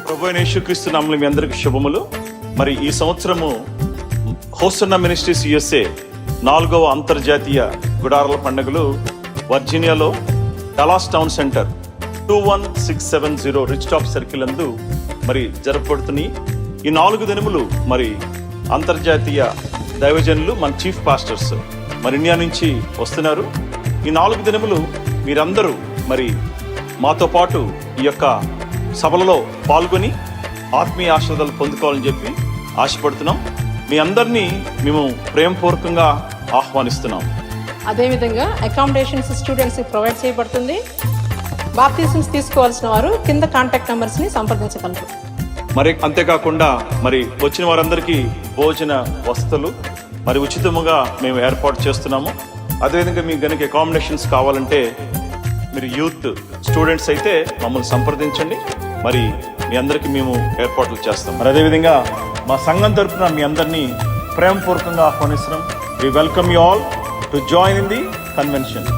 ప్రభువైన యేసుక్రీస్తు నామములో మీ అందరికి శుభములు. మరి ఈ సంవత్సరము హోసన్నా మినిస్ట్రీస్ USA 4వ అంతర్జాతీయ గుడారాల పండుగలు వర్జీనియాలో Dallas town centre 21670 rich top circle నందు మరి జరపబడుతున్నాయి. ఈ 4 దినములు మరి అంతర్జాతీయ దైవజనులు మన చీఫ్ పాస్టర్స్ మరి ఇండియా నుంచి వస్తున్నారు. ఈ 4 దినములు మీరందరూ మరి మాతో పాటు ఈ యొక్క సభలలో పాల్గొని ఆత్మీయ ఆశీర్వాదాలు పొందుకోవాలని చెప్పి ఆశపడుతున్నాం. మీ అందరినీ మేము ప్రేమపూర్వకంగా ఆహ్వానిస్తున్నాం. అదేవిధంగా అకామిడేషన్స్ స్టూడెంట్స్కి ప్రొవైడ్ చేయబడుతుంది. బాప్టిజమ్స్ తీసుకోవాల్సిన వారు కింద కాంటాక్ట్ నెంబర్స్ని సంప్రదించగలరు. మరి అంతేకాకుండా మరి వచ్చిన వారందరికీ భోజన వసతులు మరి ఉచితముగా మేము ఏర్పాటు చేస్తున్నాము. అదేవిధంగా మీకు కనుక అకామిడేషన్స్ కావాలంటే మీరు యూత్ స్టూడెంట్స్ అయితే మమ్మల్ని సంప్రదించండి. మరి మీ అందరికీ మేము ఏర్పాట్లు చేస్తాం. మరి అదేవిధంగా మా సంఘం తరఫున మీ అందరినీ ప్రేమపూర్వకంగా ఆహ్వానిస్తున్నాం. We welcome you all to join in the convention.